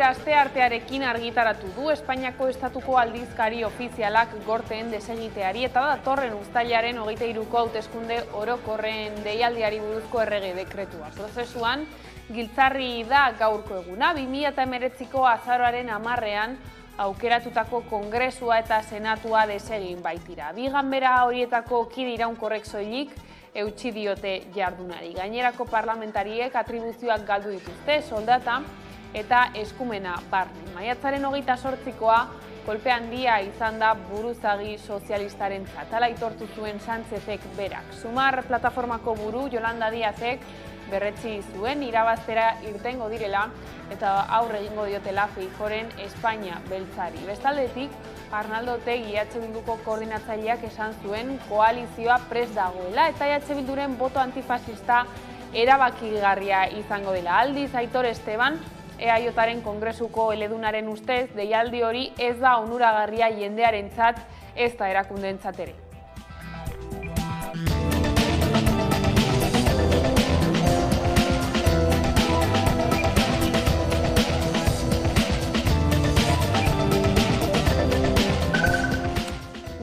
asteartearekin argitaratu du Espainiako estatuko aldizkari ofizialak gorteen desegiteari eta datorren uztailaren 23ko hauteskunde orokorren deialdiari buruzko errege dekretua. Prozesuan, giltzarri da gaurko eguna, 2019ko azaroaren 10ean aukeratutako Kongresua eta Senatua desegin baitira. Bi ganbera horietako kide iraunkorrek soilik eutsi diote jardunari. Gainerako parlamentariek atribuzioak galdu dituzte, soldata eta eskumena barne. Maiatzaren 28koa kolpe handia izan da buruzagi sozialistarentzat. Hala aitortu zuen Sánchezek berak. Sumar plataformako buru Yolanda Díazek berretsi zuen irabaztera irtengo direla eta aurre egingo diotela Feijóoren Espainia beltzari. Bestaldetik, Arnaldo Otegi Bilduko koordinatzaileak esan zuen koalizioa prest dagoela eta Bilduren boto antifasista erabakigarria izango dela. Aldiz, Aitor Esteban, EAJaren Kongresuko eledunaren ustez, deialdi hori ez da onuragarria jendearentzat, ez da erakundeentzat ere.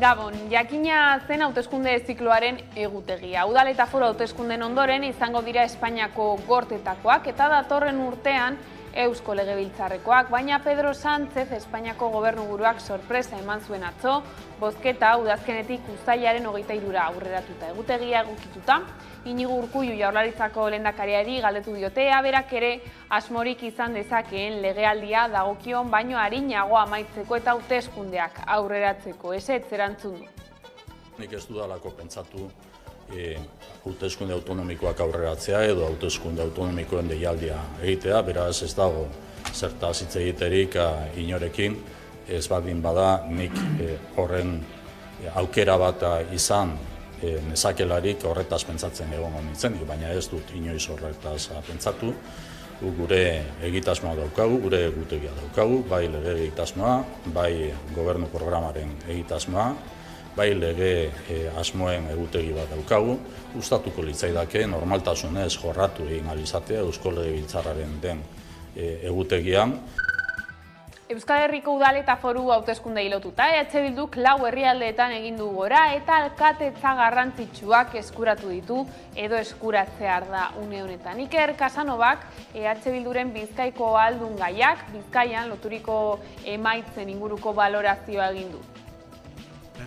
Gabon, jakina zen hauteskunde zikloaren egutegia. Udal eta foru hauteskunden ondoren izango dira Espainiako gortetakoak eta datorren urtean Eusko Legebiltzarrekoak, baina Pedro Sánchez Espainiako gobernuburuak sorpresa eman zuen atzo, bozketa udazkenetik uztailaren 23ra aurreratuta. Egutegia egokituta, Iñigo Urkullu Jaurlaritzako lehendakariari galdetu diote, berak ere asmorik izan dezakeen legealdia dagokion baino arinago amaitzeko eta hauteskundeak aurreratzeko. Ezetz erantzun du. Nik ez dudalako pentsatu hauteskunde autonomikoak aurreratzea edo hauteskunde autonomikoen deialdia egitea, beraz ez dago zertaz hitz egiterik inorekin, ez baldin bada nik horren aukera bat izan nezakelarik horretaz pentsatzen egongo nintzen, baina ez dut inoiz horretaz pentsatu. Gure egitasmoa daukagu, gure egutegia daukagu, bai lege egitasmoa, bai gobernu programaren egitasmoa, bai lege asmoen egutegi bat daukagu, gustatuko litzaidake normaltasunez jorratu egin alizatea Eusko Legebiltzarraren den egutegian. Euskal Herriko udal eta foru hauteskundei lotuta, Bilduk 4 herrialdeetan egin du gora eta alkatetza garrantzitsuak eskuratu ditu edo eskuratzear da une honetan. Iker Casanovak Bilduren Bizkaiko aldun gaiak, Bizkaian loturiko emaitzen inguruko balorazioa egin du.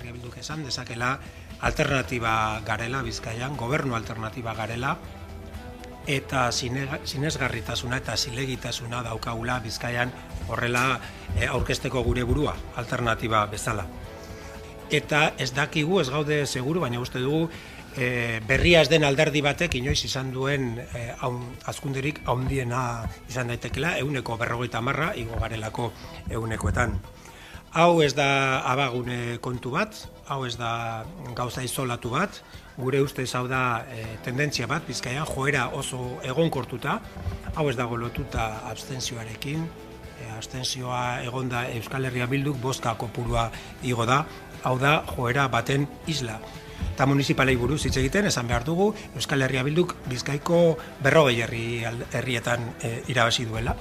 Bilduk esan dezakela alternatiba garela Bizkaian, gobernu alternatiba garela, eta sinesgarritasuna eta zilegitasuna daukagula Bizkaian horrela aurkezteko gure burua, alternatiba bezala. Eta ez dakigu, ez gaude seguru, baina uste dugu berria ez den alderdi batek inoiz izan duen hazkunderik handiena izan daitekela, 150 igo garelako 100etan. Hau ez da abagune kontu bat, hau ez da gauza izolatu bat, gure ustez hau da tendentzia bat, Bizkaian joera oso egonkortuta, hau ez dago lotuta abstentzioarekin, abstentzioa egonda Euskal Herria Bilduk bozka kopurua igo da, hau da joera baten isla. Eta municipalei buruz hitz egiten, esan behar dugu, Euskal Herria Bilduk Bizkaiko 40 herrietan irabazi duela.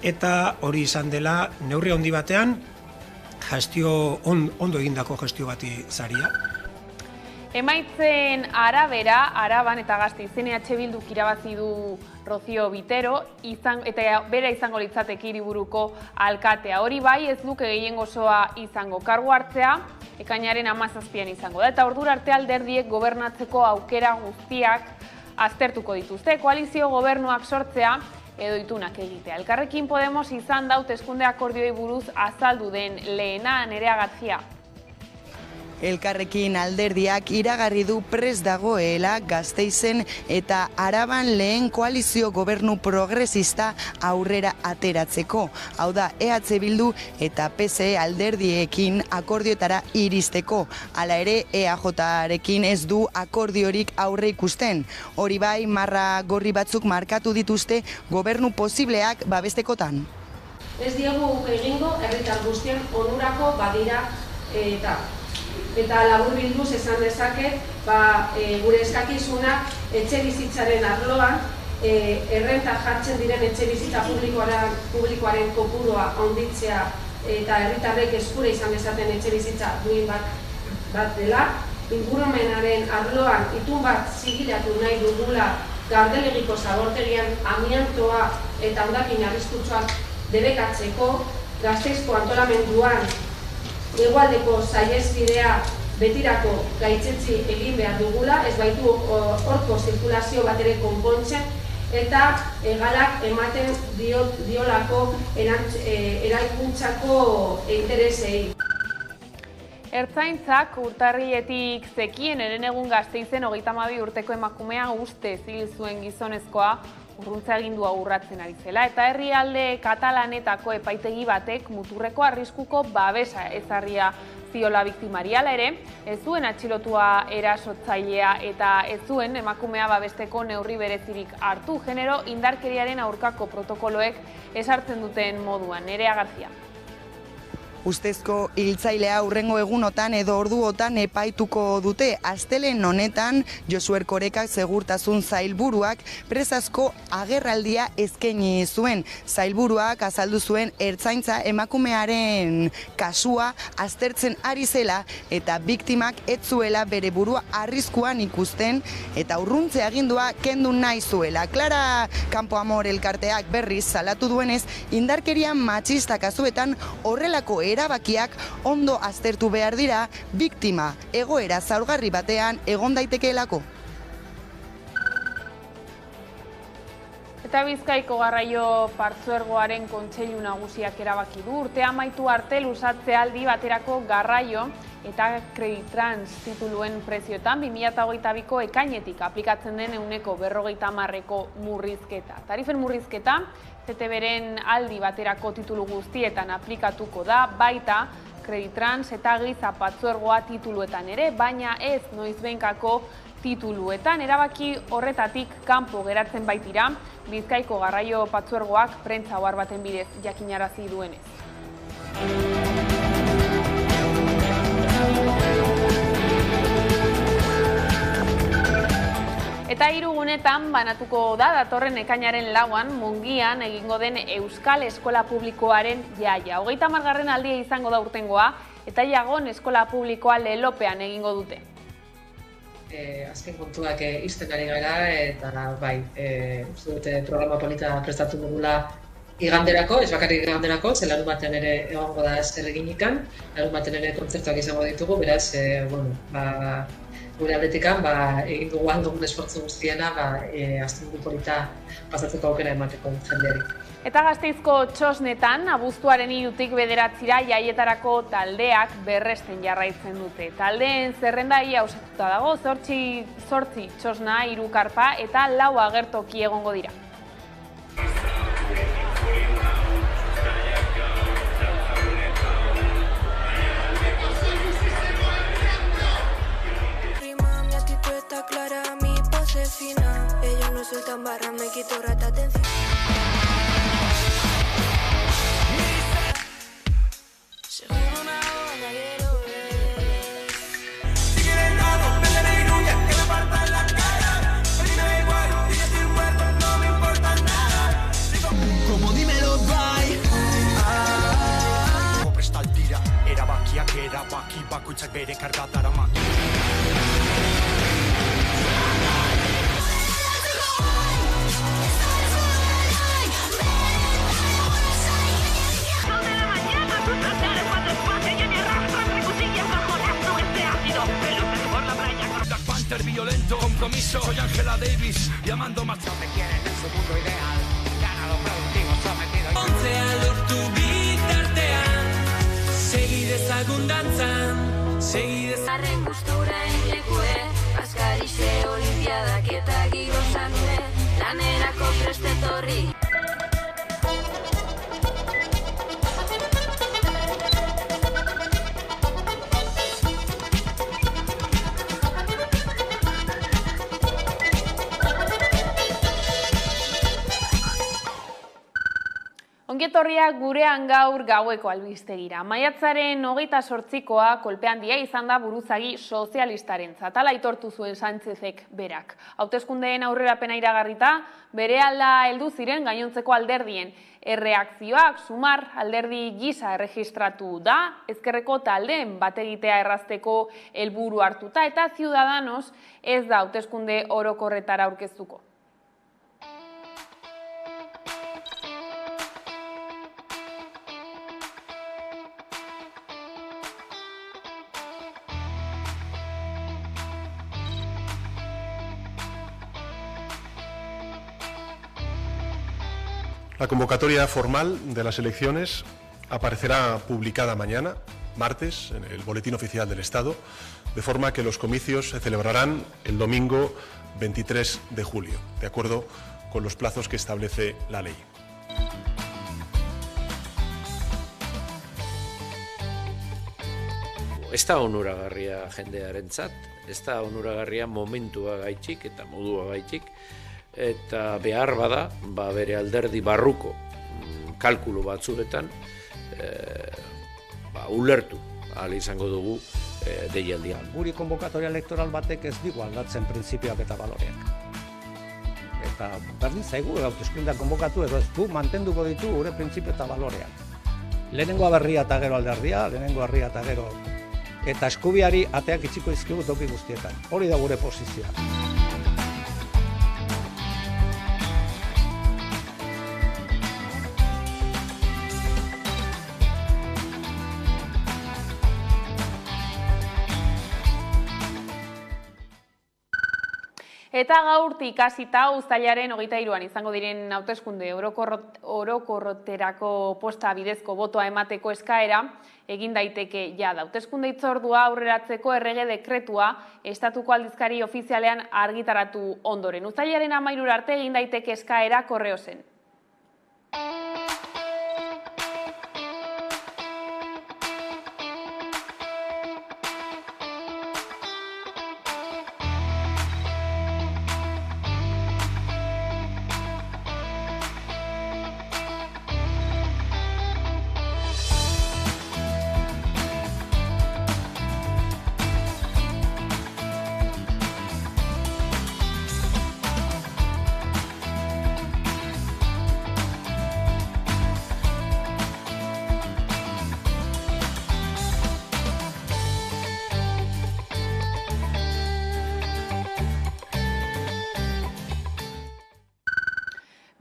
Eta hori izan dela, neurri handi batean, ondo egindako gestio bati saria. Emaitzen arabera, Araban eta Gasteizen Bilduk irabazi du Rocío Vitero eta bera izango litzateke hiriburuko alkatea. Hori bai ez duke gehiengo osoa izango, kargu hartzea ekainaren 17an izango da eta ordura arte alderdiek gobernatzeko aukera guztiak aztertuko dituzte. Koalizio gobernuak sortzea edo itunak egitea. Elkarrekin Podemos izan da hauteskunde akordioei buruz azaldu den lehena Nerea García. Elkarrekin alderdiak iragarri du prest dagoela Gasteizen eta Araban lehen koalizio gobernu progresista aurrera ateratzeko. Hau da, Bildu eta PSE alderdiekin akordioetara iristeko. Hala ere, EAJarekin ez du akordiorik aurre ikusten. Hori bai, marra gorri batzuk markatu dituzte gobernu posibleak babestekotan. Ez diegu egingo herritar guztien onurako badira eta laburbilduz esan dezaket gure eskakizunak etxebizitzaren arloan errenta jartzen diren etxebizitza publikoaren kopurua handitzea eta herritarrek eskura izan dezaten etxebizitza duin bat dela, ingurumenaren arloan itun bat zigilatu nahi dugula Gardelegiko zabortegian amiantoa eta hondakin arriskutsuak debekatzeko, Gasteizko antolamenduan hegoaldeko saihesbidea betirako gaitzetsi egin behar dugula, ez baitu horko zirkulazio bat ere konpontzen, eta hegalak ematen diolako eraikuntzako interesei. Ertzaintzak urtarriletik zekien herenegun Gasteizen 32 urteko emakumea ustez hil zuen gizonezkoa urruntze agindua urratzen ari zela, eta herrialde katalanetako epaitegi batek muturreko arriskuko babesa ezarria ziola biktimari. Hala ere, ez zuen atxilotua erasotzailea eta ez zuen emakumea babesteko neurri berezirik hartu genero indarkeriaren aurkako protokoloek esartzen duten moduan. Nerea García. Ustezko hiltzailea hurrengo egunotan edo orduotan epaituko dute. Astelehen honetan Josu Erkorekak segurtasun sailburuak presazko agerraldia eskaini zuen. Sailburuak azaldu zuen ertzaintza emakumearen kasua aztertzen ari zela eta biktimak ez zuela bere burua arriskuan ikusten eta urruntze agindua kendu nahi zuela. Clara Campoamor elkarteak berriz salatu duenez, indarkeria matxista kasuetan horrelako erabakiak ondo aztertu behar dira, biktima egoera zaurgarri batean egon daitekeelako. Eta Bizkaiko Garraio Partzuergoaren Kontseilu Nagusiak erabaki du urtea amaitu arte luzatze aldi baterako garraio eta kreditrans tituluen prezioetan 2022ko ekainetik aplikatzen den 40% murrizketa. Tarifen murrizketa ZTBren aldi baterako titulu guztietan aplikatuko da, baita kreditrans eta giza partzuergoa tituluetan ere, baina ez noizbehinkako tituluetan. Erabaki horretatik kanpo geratzen baitira, Bizkaiko Garraio Partzuergoak prentsa ohar baten bidez jakinarazi duenez. Eta 3 gunetan banatuko da datorren ekainaren 4an Mungian egingo den Euskal Eskola Publikoaren jaia. 30. aldia izango da urtengoa eta Jagon Eskola Publikoa Lelopean egingo dute. Azken kontuak izten ari gara eta bai, uste dute programa polita prestatu dugula iganderako, ez bakarrik iganderako, ze larunbatean ere egongo da zer eginikan, larunbatean ere kontzertuak izango ditugu, beraz, gure aldetikan egin dugu dugun esfortzu guztiena asteburua polita pasatzeko aukera emateko jendeari. Eta Gasteizko txosnetan, abuztuaren 3tik 9 jaietarako taldeak berresten jarraitzen dute. Taldeen zerrenda ia osatuta dago, 8 txosna, 3 karpa eta 4 agertoki egongo dira. Clara, mi pose fina. Ellos no sueltan barra, me quito rata atención. Seguro una olla quiero ver. Si quieren algo, métele irulla, que me partan la cara. A mí me da igual, y yo estoy muerto, no me importa nada. Como dímelo, bye. Presta el tira, erabakiak erabaki, bakoitzak bere karga darama. Violento, compromiso, soy Angela Davis, llamando más. No te quieren en su mundo ideal, gana los productivos sometidos. Ontzea lortu bitartean, segi dezagun dantzan, segi dezagun. Arren gustura enlekue, Askarixe olimpiadak eta giro zanue, lanerako prestetorri. Ongetorriak gurean gaur gaueko albistegira. Maiatzaren 28koa kolpe handia izan da buruzagi sozialistarentzat. Hala aitortu zuen Sánchezek berak. Hauteskundeen aurrerapena iragarrita, berehala heldu ziren gainontzeko alderdien erreakzioak. Sumar alderdi gisa erregistratu da, ezkerreko taldeen bategitea errazteko helburu hartuta, eta Ciudadanos ez da hauteskunde orokorretara aurkeztuko. La convocatoria formal de las elecciones aparecerá publicada mañana, martes, en el Boletín Oficial del Estado, de forma que los comicios se celebrarán el domingo 23 de julio, de acuerdo con los plazos que establece la ley. Ez da onuragarria jendearentzat, ez da onuragarria momentua gaitxik eta modua gaitxik, eta behar bada, bere alderdi barruko kalkulu batzuetan ulertu ahal izango dugu deialdia. Guri konbokatoria elektoral batek ez digu aldatzen printzipioak eta baloreak. Eta berdin zaigu, hauteskundeak konbokatu edo ez du mantenduko ditu gure printzipio eta baloreak. Lehenengo berria eta gero alderdia, lehenengo herria eta gero eta eskubiari ateak itxiko izkigu toki guztietan. Hori da gure posizioa. Eta gaurtik hasita uztailaren 23an izango diren hauteskunde orokorroterako posta bidezko botoa emateko eskaera egin daiteke jada. Hauteskunde hitzordua aurreratzeko errege dekretua estatuko aldizkari ofizialean argitaratu ondoren. Uztailaren 13 arte egin daiteke eskaera korreozen.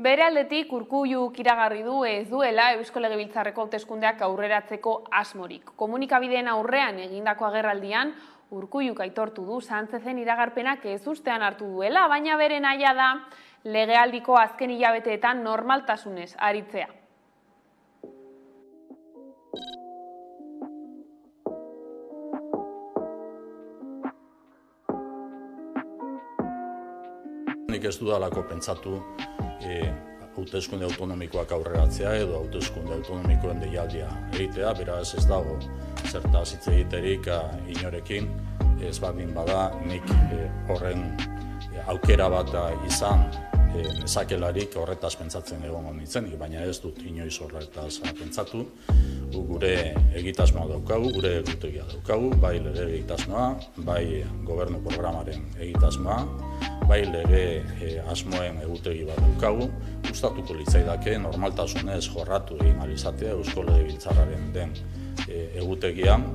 Bere aldetik Urkulluk iragarri du ez duela Eusko Legebiltzarreko hauteskundeak aurreratzeko asmorik. Komunikabideen aurrean egindako agerraldian Urkulluk aitortu du Sánchezen iragarpenak ez ustean hartu duela, baina bere nahia da legealdiko azken hilabeteetan normaltasunez aritzea. Nik ez dudalako pentsatu hauteskunde autonomikoak aurreratzea edo hauteskunde autonomikoen deialdia egitea, beraz ez dago zertaz hitz egiterik inorekin, ez baldin bada nik horren aukera bat izan nezakelarik horretaz pentsatzen egongo nintzenik, baina ez dut inoiz horretaz pentsatu. Gure egitasmoa daukagu, gure egutegia daukagu, bai lege egitasmoa, bai gobernu programaren egitasmoa, bai lege asmoen egutegi bat daukagu. Gustatuko litzaidake normaltasunez jorratu egin ahal izatea Eusko Legebiltzarraren den egutegian.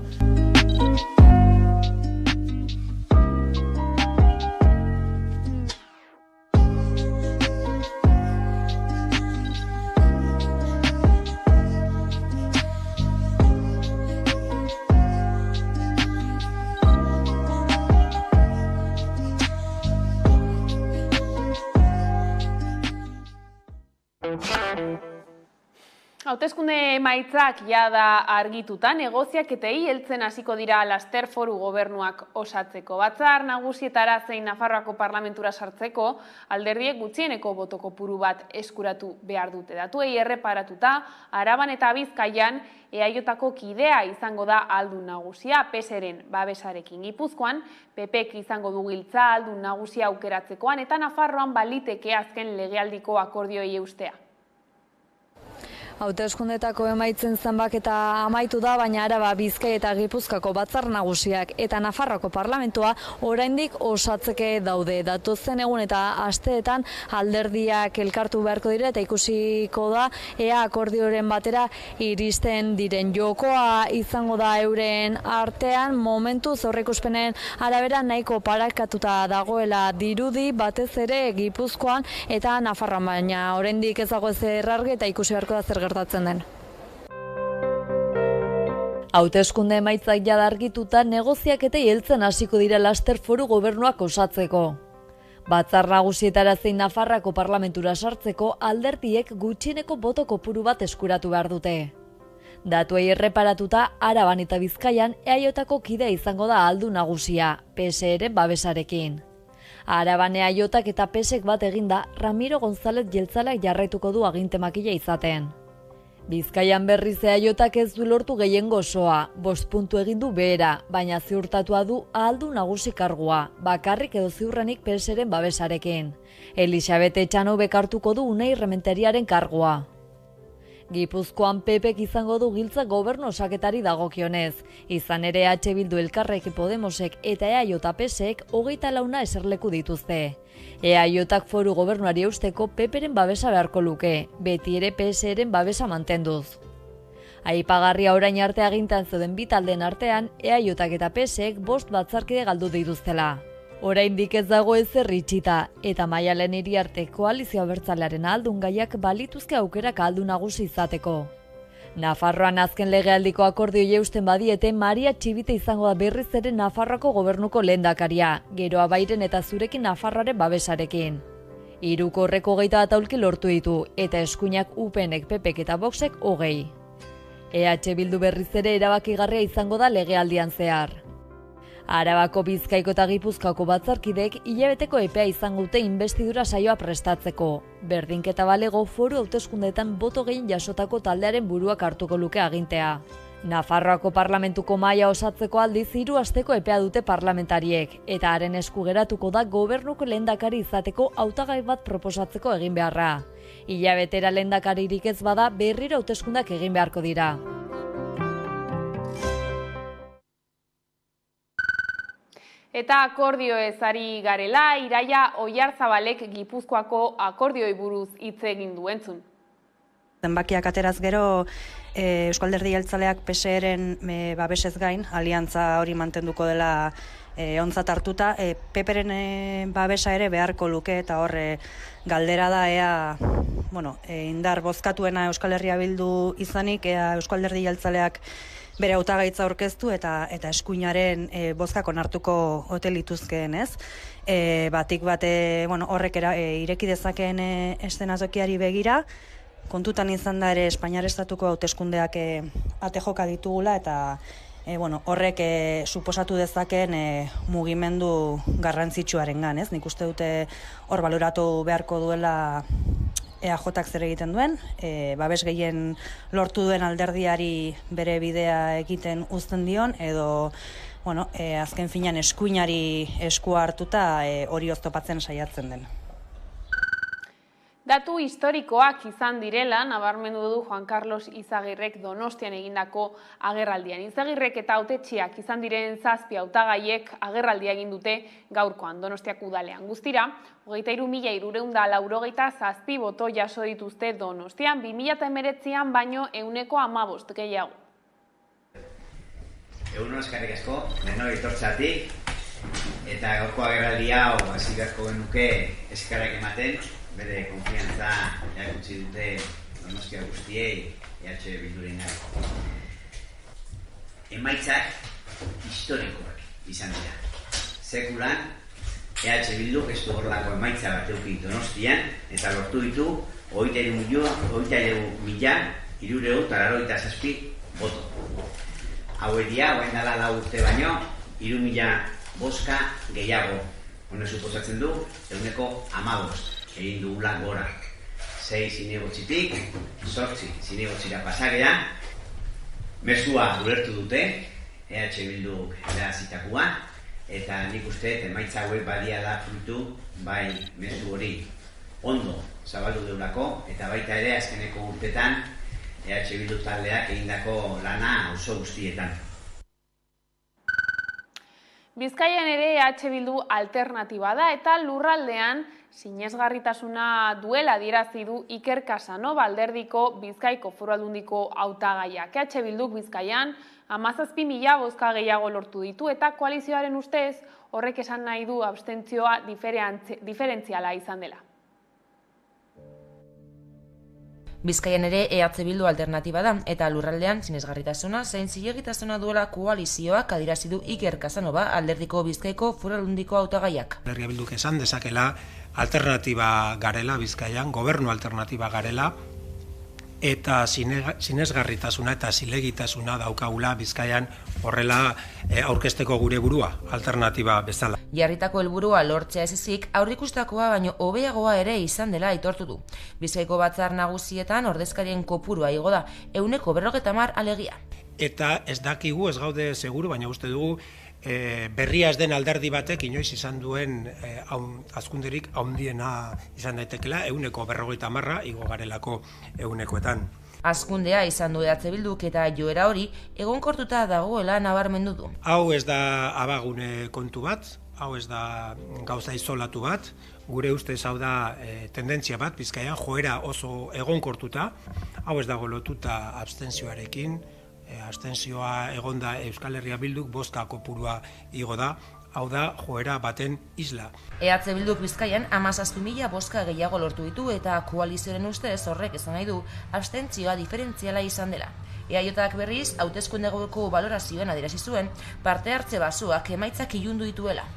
Hauteskunde emaitzak jada argituta, negoziaketei heltzen hasiko dira laster foru gobernuak osatzeko. Batzar nagusietara zein Nafarroako parlamentura sartzeko, alderdiek gutxieneko boto kopuru bat eskuratu behar dute. Datuei erreparatuta, Araban eta Bizkaian EAJko kidea izango da aldun nagusia, PSren babesarekin. Gipuzkoan, PPk izango du giltza aldun nagusia aukeratzekoan, eta Nafarroan baliteke azken legealdiko akordioi eustea. Hauteskundetako emaitzen zenbaketa amaitu da, baina Araba, Bizkaia eta Gipuzkoako batzar nagusiak eta Nafarroako parlamentua oraindik osatzeke daude. Datozen egun eta asteetan alderdiak elkartu beharko dira eta ikusiko da ea akordioren batera iristen diren. Jokoa izango da euren artean, momentu aurreikuspenen arabera nahiko parakatuta dagoela dirudi, batez ere Gipuzkoan eta Nafarroan, baina oraindik ez dago ezer argi eta ikusi beharko da zer gertatzen den. Hauteskunde emaitzak jada argituta negoziaketei heltzen hasiko dira laster foru gobernuak osatzeko. Batzar nagusietara zein Nafarroako parlamentura sartzeko alderdiek gutxieneko boto kopuru bat eskuratu behar dute. Datuei erreparatuta Araban eta Bizkaian EAJko kidea izango da ahaldun nagusia, PSeren babesarekin. Araban EAJak eta PSek bat eginda, Ramiro González jeltzaleak jarraituko du agintemakila izaten. Bizkaian berriz EAJak ez du lortu gehiengo osoa, 5 puntu egin du behera, baina ziurtatua du ahaldun nagusi kargua, bakarrik edo ziurrenik PSeren babesarekin. Elisabete Etxanobek hartuko du Unai Rementeriaren kargua. Gipuzkoan PPek izango du giltza gobernu osaketari dagokionez. Izan ere EH Bildu, Elkarrekin Podemosek eta EAJ PSek 24 eserleku dituzte. EAJak foru gobernuari eusteko PPren babesa beharko luke, beti ere PSren babesa mantenduz. Aipagarria orain arte agintan zeuden bi taldeen artean, EAJak eta PSek 5 batzarkide galdu dituztela. Oraindik ez dago ezer itxita, eta Maialen Iriarte koalizio abertzalearen ahaldun gaiak balituzke aukerak ahaldun nagusi izateko. Nafarroan azken legealdiko akordioa eusten badiete, Maria Txibite izango da berriz ere Nafarroako gobernuko lehendakaria, gero Abairen eta Zurekin Nafarroaren babesarekin. Hiruko horreko 21 aulki lortu ditu, eta eskuinak UPNek, PPek eta Voxek 20. EH Bildu berriz ere erabakigarria izango da legealdian zehar. Arabako, Bizkaiko eta Gipuzkoako batzarkidek hilabeteko epea izango dute inbestidura saioa prestatzeko. Berdinketa balego foru hauteskundeetan boto gehien jasotako taldearen buruak hartuko luke agintea. Nafarroako parlamentuko mahaia osatzeko aldiz 3 asteko epea dute parlamentariek, eta haren esku geratuko da gobernuko lehendakari izateko hautagai bat proposatzeko egin beharra. Hilabetera lehendakaririk ez bada berriro hauteskundak egin beharko dira. Eta akordioez ari garela, Iraia Oiarzabalek Gipuzkoako akordioi buruz hitz egin du entzun. Zenbakiak ateraz gero, Eusko Alderdi Jeltzaleak PSeren babesez gain, aliantza hori mantenduko dela ontzat hartuta, PPren babesa ere beharko luke, eta hor galdera da ea indar bozkatuena Euskal Herria Bildu izanik, ea Eusko Alderdi Jeltzaleak bere hautagaitza aurkeztu eta eskuinaren bozkak onartuko ote lituzkeen, ez? Batik bate, horrek ireki dezakeen eszenazokiari begira, kontutan izan da ere Espainiar Estatuko hauteskundeak ate joka ditugula eta horrek suposatu dezakeen mugimendu garrantzitsuarengan, ez? Nik uste dute hor baloratu beharko duela EAJak zer egiten duen, babes gehien lortu duen alderdiari bere bidea egiten uzten dion, edo azken finean eskuinari eskua hartuta hori oztopatzen saiatzen den. Datu historikoak izan direla, nabarmendu du Juan Carlos Izagirrek Donostian egindako agerraldian. Izagirrek eta hautetxiak izan diren 7 hautagaiek agerraldia egin dute gaurkoan Donostiak udalean. Guztira, 23.387 boto jaso dituzte Donostian, 2019an baino 15% gehiago. Egunon eskerrik asko, denoi etortzatik, eta gaurko agerraldia hasi beharko genuke eskerrak ematen, bere konfiantza erakutsi dute Donostia guztiei EH Bildurenak. Emaitzak historikoak izan dira. Sekulan EH Bilduk ez du horrelako emaitza bat eduki Donostian eta lortu ditu 23.387 boto. Hauek dira, orain dela 4 urte baino, 3.000 bozka gehiago. Honek suposatzen du 15% egin dugula gora. 6 zinegotzitik, 8 zinegotzira pasagea, mezua ulertu dute, EH Bilduk erabazitakoa, eta nik uste emaitza hauek badiala fruitu, bai mezu hori ondo zabaldu deulako, eta baita ere azkeneko urtetan EH Bildu taldeak egindako lana auzo guztietan. Bizkaian ere EH Bildu alternatiba da eta lurraldean sinesgarritasuna duela adierazi du Iker Casanova alderdiko Bizkaiko Foru Aldundiko hautagaiak. EH Bilduk Bizkaian 17.000 bozka gehiago lortu ditu eta koalizioaren ustez horrek esan nahi du abstentzioa diferentziala izan dela. Bizkaian ere EH Bildu alternatiba da eta lurraldean sinesgarritasuna zein zilegitasuna duela koalizioak adierazi du Iker Casanova alderdiko Bizkaiko Foru Aldundiko hautagaiak. Herria Bilduk esan dezakela alternatiba garela Bizkaian, gobernu alternatiba garela, eta sinesgarritasuna eta zilegitasuna daukagula Bizkaian horrela aurkezteko gure burua, alternatiba bezala. Jarritako helburua lortzea ez ezik, aurrikustakoa baino hobeagoa ere izan dela aitortu du. Bizkaiko batzar nagusietan ordezkarien kopurua igo da, 150 alegia. Eta ez dakigu, ez gaude seguru, baina uste dugu berria ez den alderdi batek inoiz izan duen hazkunderik handiena izan daitekela, 150 igo garelako 100etan. Hazkundea izan du EH Bilduk eta joera hori egonkortuta dagoela nabarmendu du. Hau ez da abagune kontu bat, hau ez da gauza isolatu bat, gure ustez hau da tendentzia bat, Bizkaian joera oso egonkortuta, hau ez dago lotuta abstentzioarekin, abstentzioa egonda Euskal Herria Bilduk bozka kopurua igo da, hau da joera baten isla. EH Bilduk Bizkaian 17.000 bozka gehiago lortu ditu eta koalizioaren ustez horrek esan nahi du abstentzioa diferentziala izan dela. EAJak berriz hauteskundeko balorazioan adierazi zuen parte hartze basuak emaitzak ilundu dituela.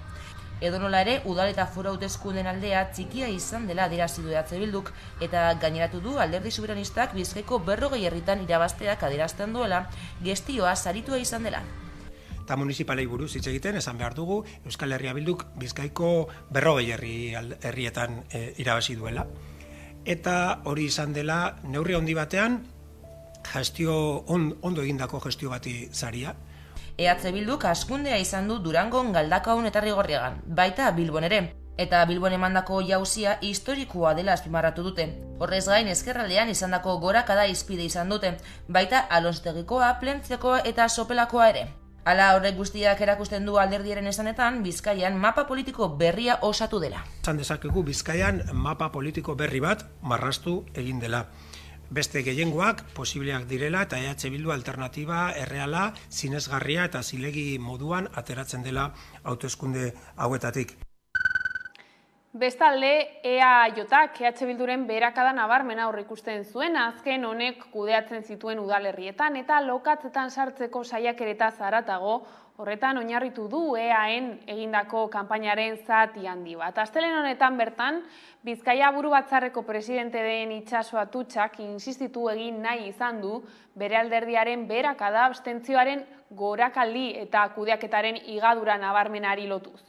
Edonola ere, udal eta foru hauteskunden aldea txikia izan dela adierazi du EH Bilduk eta gaineratu du alderdi soberanistak Bizkaiko 40 herritan irabazteak adierazten duela, gestioa saritua izan dela. Eta municipalei buruz hitz egiten esan behar dugu Euskal Herria Bilduk Bizkaiko 40 herrietan irabazi duela. Eta hori izan dela neurri handi batean ondo egindako gestio bati saria. EH Bilduk hazkundea izan du Durangon, Galdakaon eta Rigorriagan, baita Bilbon ere. Eta Bilbon emandako jauzia historikoa dela azpimarratu dute. Horrez gain ezkerraldean izandako gorakada hizpide izan dute, baita Alonstegikoa, Plentziakoa eta Sopelakoa ere. Hala horrek guztiak erakusten du alderdiaren esanetan, Bizkaian mapa politiko berria osatu dela. Esan dezakegu Bizkaian mapa politiko berri bat marraztu egin dela. Beste gehiengoak posibleak direla eta EH Bildu alternatiba erreala, sinesgarria eta zilegi moduan ateratzen dela hauteskunde hauetatik. Bestalde, EAJak EH Bilduren beherakada nabarmena aurreikusten zuen azken honek kudeatzen zituen udalerrietan eta lokatzetan sartzeko saiakeretaz haratago, horretan oinarritu du EAen egindako kanpainaren zati handi bat. Astelehen honetan bertan, Bizkaia Buru Batzarreko presidente den Itxaso Atutxak insistitu egin nahi izan du bere alderdiaren beherakada abstentzioaren gorakaldi eta kudeaketaren higadura nabarmenari lotuz.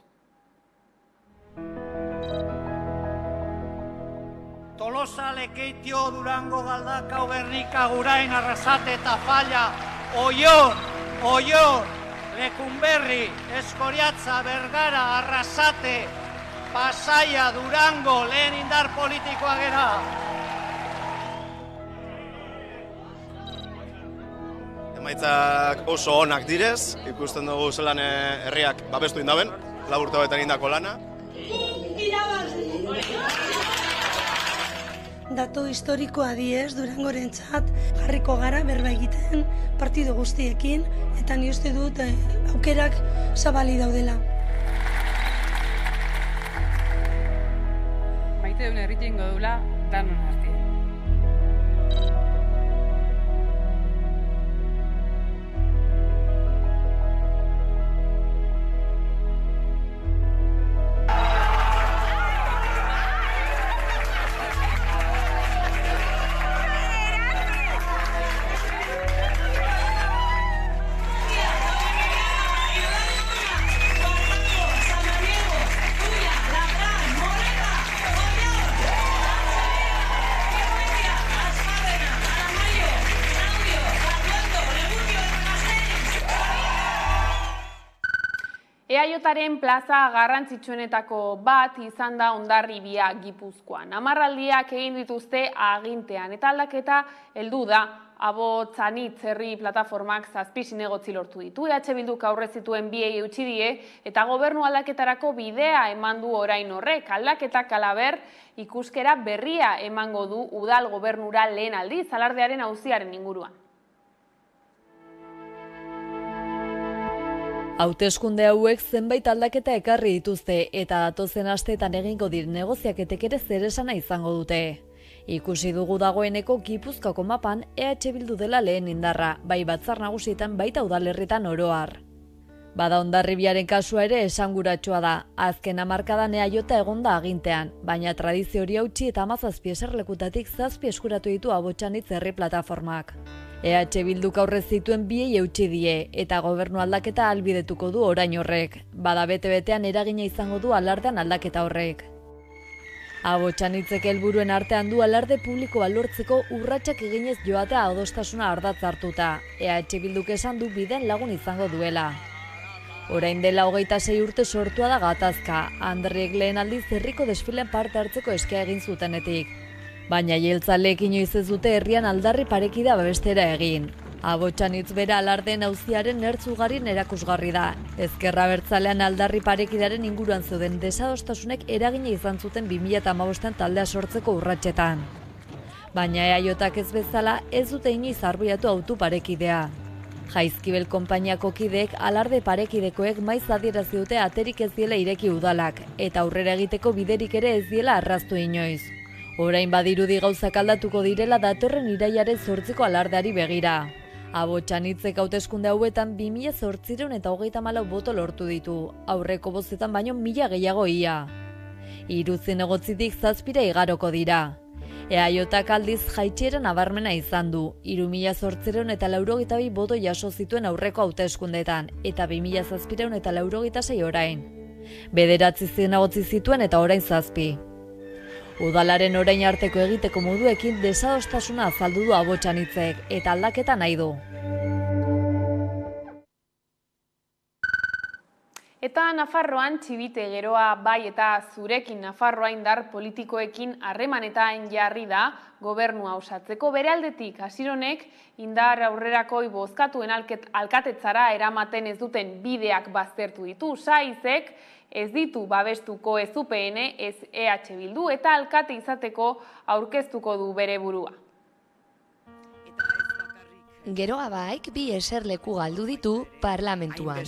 Tolosa, Lekeitio, Durango, Galdakao, Gernika, Gurain, Arrasate eta Falla, Oior, Lekunberri, Eskoriatza, Bergara, Arrasate, Pasaia, Durango, lehen indar politikoa gera. Emaitzak oso onak direz, ikusten dugu zelan herriak babestu indaben, 4 urteetan indako lana. Dato historikoa diez Durangorentzat jarriko gara berba egiten partido guztiekin eta ni uste dut aukerak zabali daudela. Maite duen herritzen godula danon artean. EAJaren plaza garrantzitsuenetako bat izan da Hondarribia Gipuzkoan. 10 aldiak egin dituzte agintean eta aldaketa heldu da Abotzanitz herri plataformak 7 zinegotzi lortu ditu, EH Bilduk aurre zituen biei eutsi die, eta gobernu aldaketarako bidea eman du orain horrek. Aldaketak halaber ikuskera berria emango du udal gobernura lehen aldiz, alardearen auziaren inguruan. Hauteskunde hauek zenbait aldaketa ekarri dituzte eta datozen asteetan egingo diren negoziaketek ere zeresana izango dute. Ikusi dugu dagoeneko Gipuzkoako mapan EH Bildu dela lehen indarra, bai batzar nagusietan baita udalerritan oro har. Bada Hondarribiaren kasua ere esanguratsua da, azken hamarkadan EAJ egonda agintean, baina tradizio hori hautsi eta 17 eserlekutatik 7 eskuratu ditu Abotzanitz herri plataformak. EH Bilduk aurre zituen biei eutsi die eta gobernu aldaketa ahalbidetuko du orain horrek. Bada bete-betean eragina izango du alardean aldaketa horrek. Abotzanitzek helburuen artean du alarde publikoa lortzeko urratsak eginez joatea adostasuna ardatz hartuta. EH Bilduk esan du biden lagun izango duela. Orain dela 26 urte sortua da gatazka, Andriek lehen aldiz herriko desfilen parte hartzeko eskea egin zutenetik. Baina jeltzaleek inoiz ez dute herrian aldarri parekidea babestera egin. Abotzanitz bera alardeen auziaren ertz ugarin erakusgarri da. Ezkerra Abertzalean aldarri parekidearen inguruan zeuden desadostasunek eragina izan zuten 2015 taldea sortzeko urratsetan. Baina EAJak ez bezala ez dute inoiz arbuiatu autu parekidea. Jaizkibel konpainiako kideek alarde parekidekoek maiz adierazi dute aterik ez diela ireki udalak eta aurrera egiteko biderik ere ez diela arraztu inoiz. Orain badirudi gauzak aldatuko direla datorren irailaren 8ko alardeari begira. Abotzanitzek hauteskunde hauetan 2834 boto lortu ditu, aurreko bozetan baino 1000 gehiago ia. 3 zinegotzitik 7 igaroko dira. EAJak aldiz jaitsiera nabarmena izan du, 3882 boto jaso zituen aurreko hauteskundeetan eta 2786 orain. 9 zinegotzi zituen eta orain 7. Udalaren orain arteko egiteko moduekin desadostasuna azaldu du Abotzanitzek eta aldaketa nahi du. Eta Nafarroan txibite geroa bai eta zurekin Nafarroa indar politikoekin harremanetan jarri da gobernua osatzeko. Bere aldetik Asironek indar aurrerakoi bozkatuen alkatetzara eramaten ez duten bideak baztertu ditu. Saizek ez ditu babestuko ez UPN ez EH Bildu eta alkate izateko aurkeztuko du bere burua. Geroa baik 2 eserleku galdu ditu parlamentuan.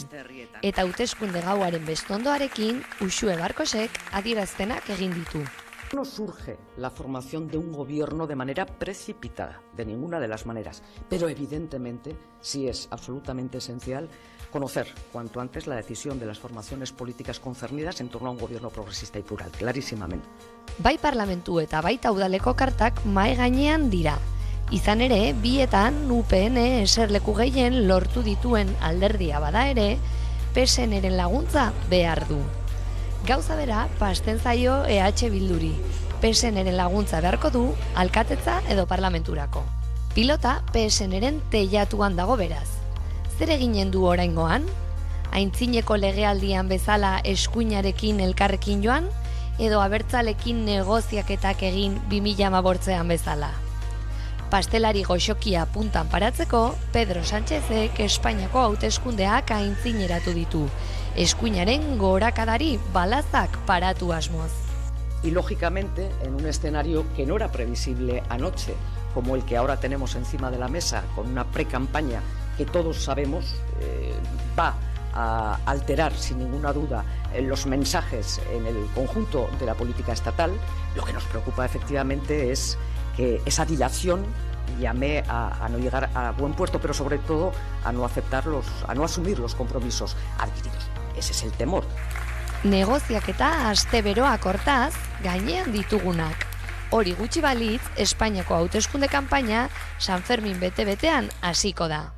Eta hauteskunde gauaren bestondoarekin Uxue Barkosek adierazpenak egin ditu. No surge la formación de un gobierno de manera precipitada, de ninguna de las maneras, pero evidentemente sí es absolutamente esencial conocer cuanto antes la decisión de las formaciones políticas concernidas en torno a un gobierno progresista y plural, clarísimamente. Bai parlamentu eta baita udaleko kartak mahai gainean dira. Izan ere, bietan UPN eserleku gehien lortu dituen alderdia bada ere, PSNren laguntza behar du. Gauza bera, pasten zaio EH Bilduri. PSNren laguntza beharko du, alkatetza edo parlamenturako. Pilota PSNren teilatuan dago beraz. Zer eginen du oraingoan? Aintzineko legealdian bezala eskuinarekin elkarrekin joan, edo abertzalekin negoziaketak egin 2015an bezala. Pastelari goxokia puntan paratzeko, Pedro Sánchezek Espainiako hauteskundeak aintzineratu ditu. Eskuinaren gorakadari balazak paratu asmoz. Y lógicamente, en un escenario que no era previsible anoche, como el que ahora tenemos encima de la mesa, con una pre-campaña que todos sabemos va a alterar sin ninguna duda los mensajes en el conjunto de la política estatal, lo que nos preocupa efectivamente es que esa dilación llame a no llegar a buen puerto, pero sobre todo a no asumir los compromisos adquiridos. Ese es el temor. Negoziaketa asteberoak hortaz gainean ditugunak. Hori gutxi balitz, Espainiako hauteskunde kanpaina San Fermin bete-betean hasiko da.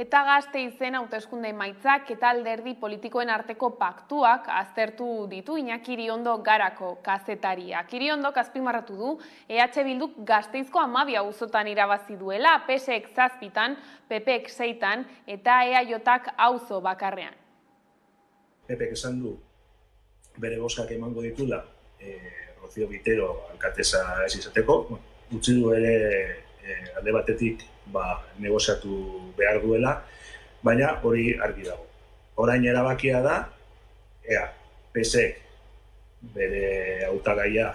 Eta Gasteizen hauteskunde emaitzak eta alderdi politikoen arteko paktuak aztertu ditu Iñaki Iriondo Garako kazetariak. Iriondok azpimarratu du EH Bilduk Gasteizko 12 auzotan irabazi duela, PSek 7tan, PPek 6tan eta EAJak auzo bakarrean. PPek esan du bere bozkak emango ditula Rocío Vitero alkatesa ez izateko, utzi du ere alde batetik negoziatu behar duela, baina hori argi dago. Orain erabakia da, PSek bere hautagaia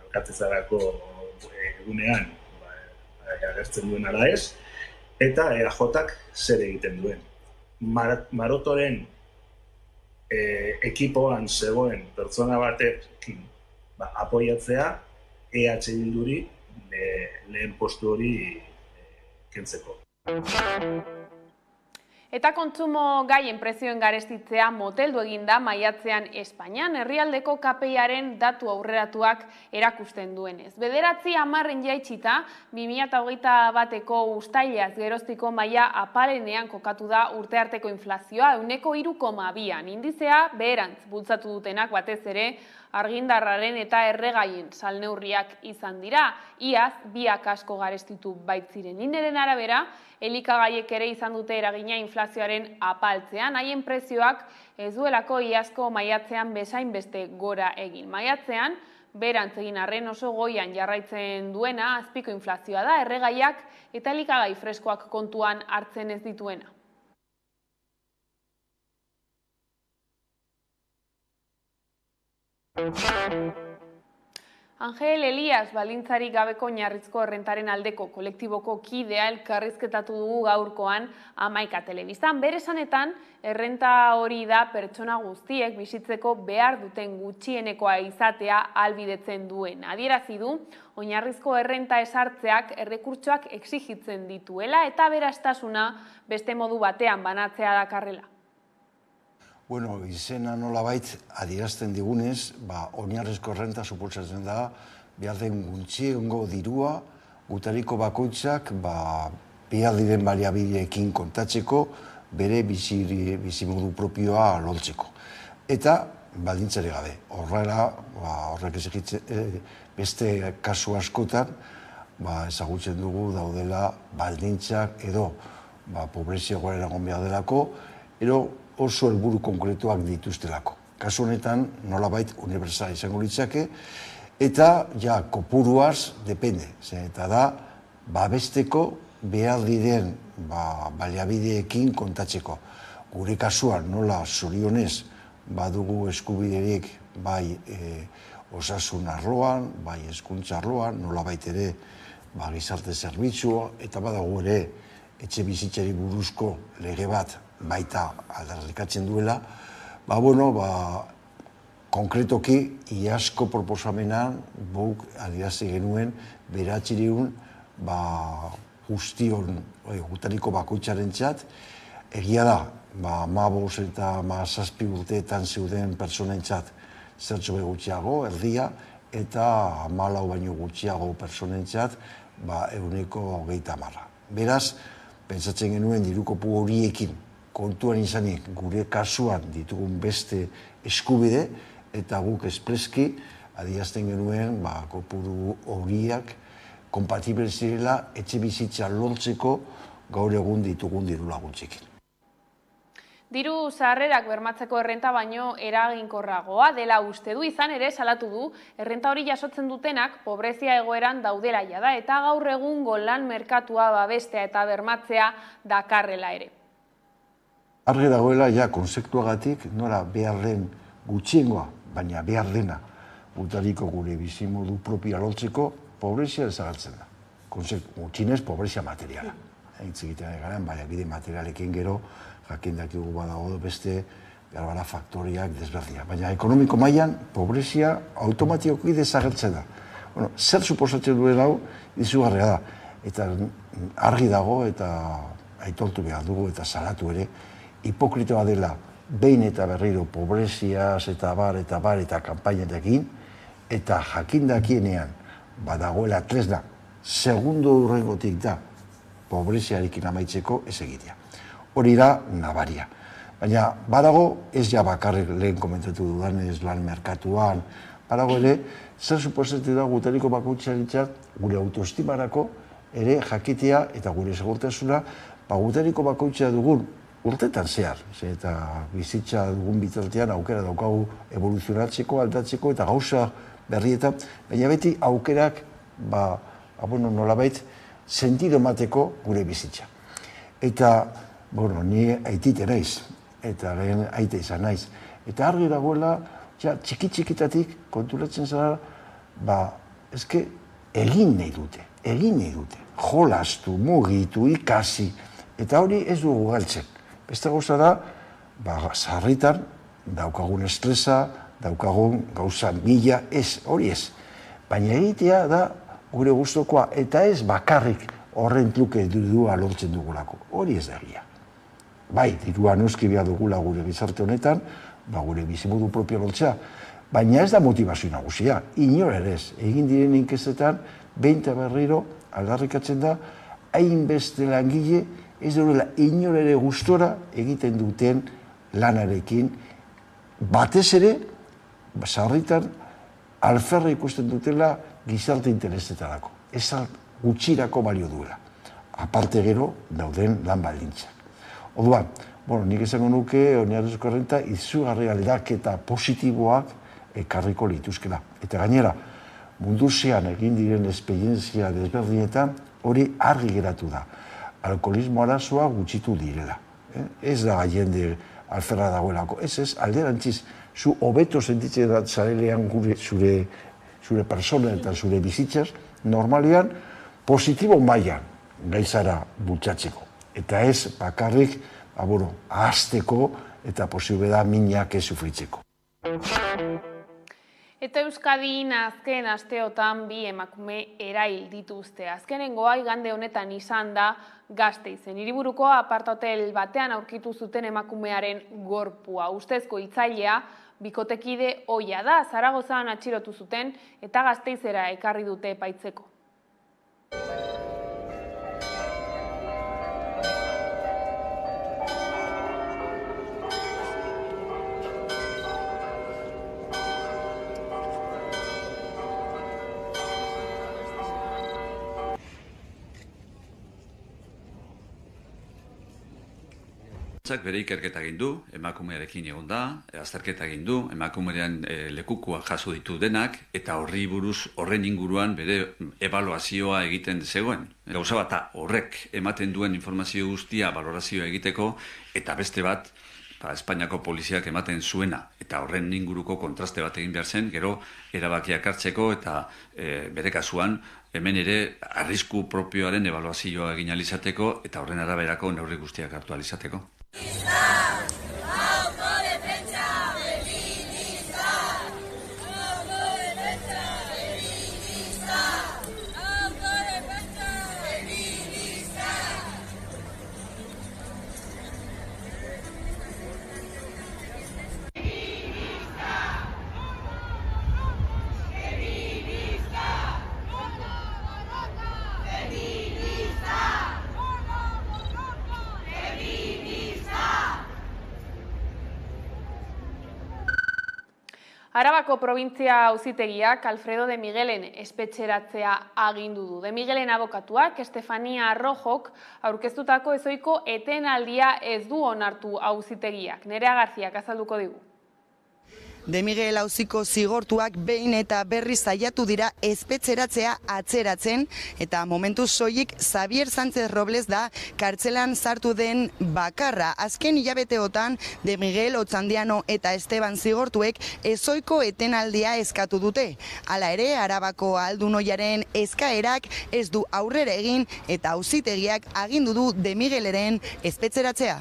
alkatetzarako egunean agertzen duen ala ez, eta EAJak zer egiten duen. Marotoren ekipoan zegoen pertsona batekin apoiatzea EH Bilduri lehen postu hori kentzeko. Eta kontsumo gaien prezioen garestitzea moteldu eginda maiatzean Espainian, herrialdeko KPIaren datu aurreratuak erakusten duenez. 9/10 jaitsita, 2021eko uztailaz geroztiko maila apalenean kokatu da urtearteko inflazioa 3,2an. Indizea beherantz bultzatu dutenak batez ere argindarraren eta erregaien salneurriak izan dira. Iaz, biak asko garestitu baitziren. Ineren arabera, elikagaiek ere izan dute eragina inflazioaren apaltzean, haien prezioak ez duelako iazko maiatzean bezain beste gora egin. Maiatzean, berantz egin arren oso goian jarraitzen duena azpiko inflazioa da, erregaiak eta elikagai freskoak kontuan hartzen ez dituena. Angel Elias baldintzarik gabeko oinarrizko errentaren aldeko kolektiboko kidea elkarrizketatu dugu gaurkoan Hamaika Telebistan. Bere esanetan, errenta hori da pertsona guztiek bizitzeko behar duten gutxienekoa izatea ahalbidetzen duen. Adierazi du, oinarrizko errenta ezartzeak errekurtsoak exigitzen dituela eta aberastasuna beste modu batean banatzea dakarrela. Bueno, izena nolabait adierazten digunez, oinarrizko errenta suposatzen da, behar den gutxiengo dirua, gutariko bakoitzak behar diren baliabideekin kontatzeko, bere bizimodu propioa lortzeko. Eta baldintzari gabe. Horrek exigitzen beste kasu askotan, ezagutzen dugu daudela baldintzak edo pobrezia egoera egon behar delako, edo oso helburu konkretuak dituztelako. Kasu honetan, nolabait unibertsala izango litzake, eta kopuruaz depende. Eta da, babesteko behar diren baliabideekin kontatzeko. Gure kasuan, nola zorionez, badugu eskubiderik bai osasun arloan, bai hezkuntza arloan, nolabait ere gizarte zerbitzua, eta badago ere etxe bizitzari buruzko lege bat baita aldarrikatzen duela, konkretoki iazko proposamenan guk adierazi genuen bederatziehun guztion gutariko bakoitzarentzat, egia da, 15 eta 17 urteetan zeuden pertsonentzat zertxo gutxiago, erdia, eta 14 baino gutxiago pertsonentzat 130. Beraz, pentsatzen genuen diru kopuru horiekin kontuan izanik gure kasuan ditugun beste eskubide eta guk espreski adierazten genuen kopuru horiak konpatible zirela etxe bizitza lortzeko gaur egun ditugun diru laguntzekin. Diru sarrerak bermatzeko errenta baino eraginkorragoa dela uste du, izan ere salatu du, errenta hori jasotzen dutenak pobrezia egoeran daudela da eta gaur egungo lan merkatua babestea eta bermatzea dakarrela ere. Argi dagoela konzeptuagatik nora behar den gutxiengoa, baina behar dena gutariko gure bizimodu propioa lortzeko pobrezia desagertzen da. Gutxinez pobrezia materiala. Hitz egiten garen, baliabide materialekin gero jakindakigu badago beste faktoriak desberdinak. Baina ekonomiko mailan pobrezia automatikoki desagertzen da. Zer suposatzen duen hau izugarria da. Eta argi dago eta aitortu behar dugu eta salatu ere, hipokritoa dela behin eta berriro pobreziaz eta bar kanpainetekin, eta jakindakienean badagoela tresna segundo urrengotik da pobreziarekin amaitzeko ez egitea. Hori da nabaria. Baina badago ez bakarrik lehen komentatu dudanez lan merkatuan, badago ere zer suposatzen da gutariko bakoitzarentzat gure autoestimarako ere jakitea eta gure segurtasuna gutariko bakoitza dugun urtetan zehar, eta bizitza dugun bitartean aukera daukagu evoluzionatzeko, aldatzeko eta gauza berrietan, baina beti aukerak, nolabait, sentido emateko gure bizitza. Eta, ni aitite naiz, eta lehen aite izan naiz. Eta argi dagoela, txiki-txikitatik konturatzen zara, eske egin nahi dute. Jolastu, mugitu, ikasi, eta hori ez dugu galtzen. Beste gauza da, sarritan, daukagun estresa, daukagun gauza mila, hori ez. Baina egitea da gure gustokoa, eta ez bakarrik horren truke dirua lortzen dugulako. Hori ez da egia. Bai, dirua noski behar dugula gure gizarte honetan, gure bizimodu propio lortzea, baina ez da motivazio nagusia, inor ere ez. Egin diren inkezetan, behin eta berriro aldarrikatzen da, hainbeste langile ez duela inor ere gustora egiten duten lanarekin, batez ere, sarritan, alferra ikusten dutela gizarte interesetarako. Ez gutxirako balio duela. Aparte gero, dauden lan baldintzak. Orduan, nik esango nuke, oinarrizko errenta, izugarri aldaketa positiboak ekarriko lituzkela. Eta gainera, munduzean egin diren esperientzia desberdinetan, hori argi geratu da. Alkoholismo arazoa gutxitu direla. Ez da jende alferra dagoelako. Ez, alderantziz, zu hobeto sentitzen da zarelean zure persona eta zure bizitzaz, normalean, positibo mailan gaitzara bultzatzeko. Eta ez bakarrik, ahazteko eta posible da minak ez sufritzeko. Eta Euskadin azken asteotan bi emakume erail dituzte. Azkenengoa igande honetan izan da Gasteizen. Hiriburuko aparthotel batean aurkitu zuten emakumearen gorpua. Ustezko hiltzailea bikotekide ohia da, Zaragozan atxilotu zuten eta Gasteizera ekarri dute epaitzeko. Bere ikerketa egin du, emakumearekin egon da, azterketa egin du, emakumearen lekukoa jaso ditu denak, eta horren inguruan bere ebaluazioa egiten zegoen. Gauza bat, horrek ematen duen informazio guztia balorazioa egiteko, eta beste bat, Espainiako poliziak ematen zuena, eta horren inguruko kontraste bat egin behar zen, gero erabakiak hartzeko, eta bere kasuan, hemen ere arrisku propioaren ebaluazioa egin alizateko, eta horren araberako neurri guztiak hartu alizateko. Arabako probintzia auzitegiak Alfredo de Miguelen espetxeratzea agindu du. De Miguelen abokatuak Estefania Arrojok aurkeztutako ezoiko etenaldia ez du onartu auzitegiak. Nerea Garziak azalduko digu. De Miguel auziko zigortuak behin eta berriz saiatu dira espetxeratzea atzeratzen, eta momentu soilik Xavier Sánchez Robles da kartzelan sartu den bakarra. Azken hilabeteotan De Miguel, Otxandiano eta Esteban zigortuek ezoiko etenaldia eskatu dute. Hala ere, Arabako aldunoiaren eskaerak ez du aurrera egin eta auzitegiak agindu du De Migueleren espetxeratzea.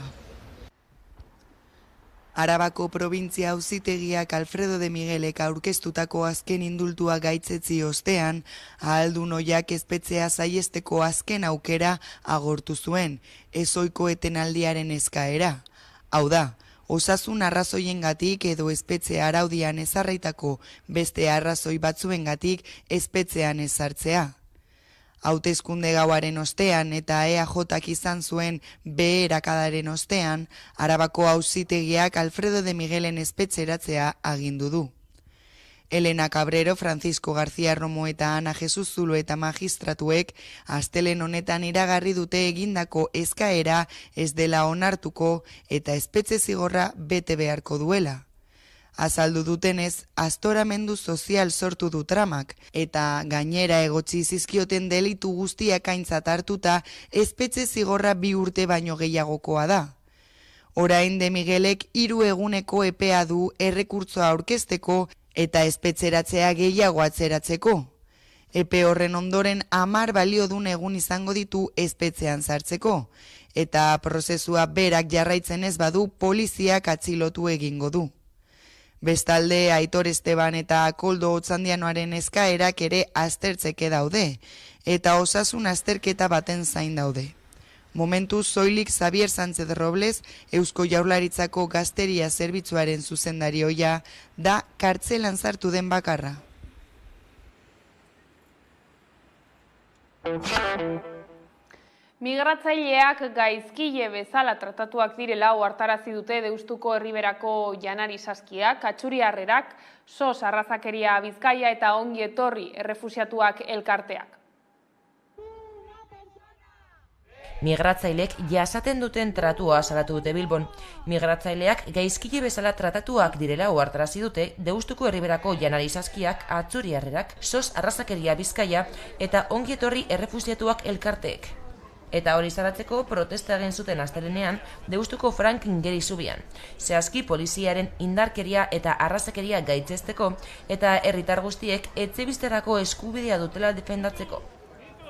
Arabako probintzia auzitegiak Alfredo de Miguelek aurkeztutako azken indultua gaitzetzi ostean, ahaldun-ohiak espetxea saiesteko azken aukera agortu zuen, ezoiko etenaldiaren eskaera. Hau da, osasun arrazoiengatik edo espetxe araudian ezarritako beste arrazoi batzuengatik espetxean ezartzea. Hauteskunde gauaren ostean eta EAJak izan zuen beherakadaren ostean, Arabako auzitegiak Alfredo de Miguelen espetxeratzea agindu du. Elena Cabrero, Francisco García Romo eta Ana Jesus Zulo eta magistratuek astelehen honetan iragarri dute egindako eskaera ez dela onartuko eta espetxe zigorra bete beharko duela. Azaldu dutenez, aztoramendu sozial sortu du tramak, eta gainera egotzi zizkioten delitu guztiak aintzat hartuta, espetxe zigorra 2 urte baino gehiagokoa da. Orain De Miguelek 3 eguneko epea du errekurtsoa aurkezteko eta espetxeratzea gehiago atzeratzeko. Epe horren ondoren 10 baliodun egun izango ditu espetxean sartzeko, eta prozesua berak jarraitzen ez badu poliziak atxilotu egingo du. Bestalde, Aitor Esteban eta Koldo Otzandianoaren eskaerak ere aztertzeke daude, eta osasun azterketa baten zain daude. Momentu soilik Xavier Sánchez Robles, Eusko Jaurlaritzako Gazteria Zerbitzuaren zuzendarioia, da kartzelan sartu den bakarra. Migratzaileak gaizkile bezala tratatuak direla ohartarazi dute Deustuko Erriberako janari saskiak, Atxuriarrerak, SOS Arrazakeria Bizkaia eta Ongi Etorri errefuxiatuak elkarteak. Migratzaileek jasaten duten tratua salatu dute Bilbon. Migratzaileak gaizkile bezala tratatuak direla ohartarazi dute Deustuko Erriberako janari saskiak, Atxuriarrerak, SOS Arrazakeria Bizkaia eta Ongi Etorri errefuxiatuak elkarteek. Eta hori salatzeko protesta egin zuten astelehenean Deustuko Franklin Geri zubian. Zehazki poliziaren indarkeria eta arrazakeria gaitzesteko eta herritar guztiek etxebizterako eskubidea dutela defendatzeko.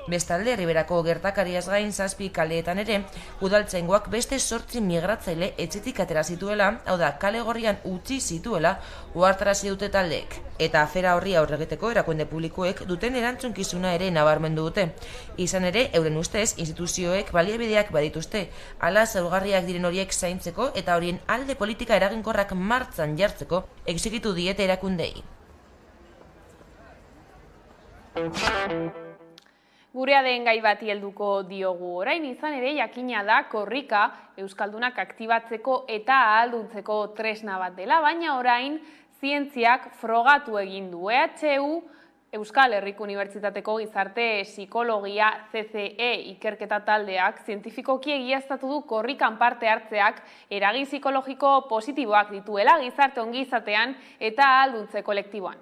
Bestalde, Erriberako gertakariaz gain 7 kaleetan ere, udaltzaingoak beste 8 migratzaile etxetik atera zituela, hau da, kale gorrian utzi zituela, ohartarazi dute taldeek. Eta afera horri aurre egiteko erakunde publikoek duten erantzunkizuna ere nabarmendu dute. Izan ere, euren ustez, instituzioek baliabideak badituzte, hala zaurgarriak diren horiek zaintzeko eta horien alde politika eraginkorrak martzan jartzeko exigitu diete erakundei. Gurea den gai bati helduko diogu orain, izan ere jakina da korrika euskaldunak aktibatzeko eta ahalduntzeko tresna bat dela, baina orain zientziak frogatu egin du. EHU Euskal Herriko Unibertsitateko Gizarte Psikologia CCE ikerketa taldeak zientifikoki egiaztatu du korrikan parte hartzeak eragin psikologiko positiboak dituela gizarte ongizatean eta ahalduntze kolektiboan.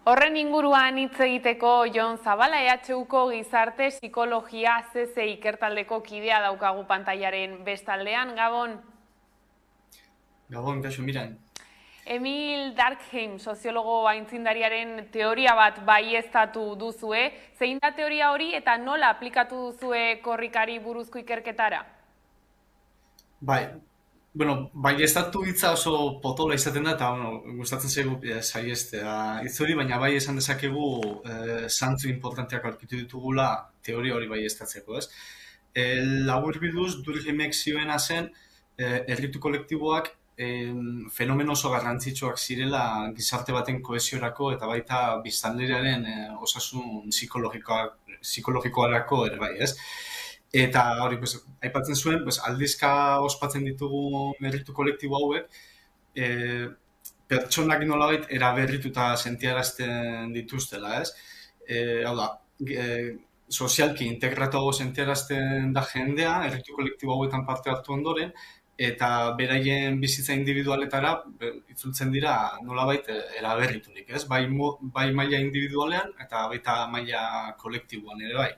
Horren inguruan hitz egiteko Jon Zabala EHUko Gizarte Psikologia CC ikertaldeko kidea daukagu pantailaren bestaldean. Gabon. Gabon, kaixo, miran. Emil Durkheim, soziologo aintzindariaren teoria bat baieztatu duzue. Zein da teoria hori eta nola aplikatu duzue korrikari buruzko ikerketara? Bai, baieztatu hitza oso potola izaten da, eta gustatzen zaigu saiestea hitz hori, baina bai esan dezakegu zantzu importanteak aurkitu ditugula teoria hori baieztatzeko, ez? Laburbilduz, Durkheimek zioena zen, erritu kolektiboak fenomeno oso garrantzitsuak zirela gizarte baten kohesiorako eta baita biztanleriaren osasun psikologikoarako ere bai, ez? Eta hori, aipatzen zuen, aldizka ospatzen ditugu erritu kolektibo hauek, pertsonak nolabait eraberrituta sentiarazten dituztela, ez? Hau da, sozialki integratuago sentiarazten da jendea, erritu kolektibo hauetan parte hartu ondoren, eta beraien bizitza individualetara itzultzen dira nolabait eraberriturik, ez? Bai maila individualean eta baita maila kolektiboan ere bai.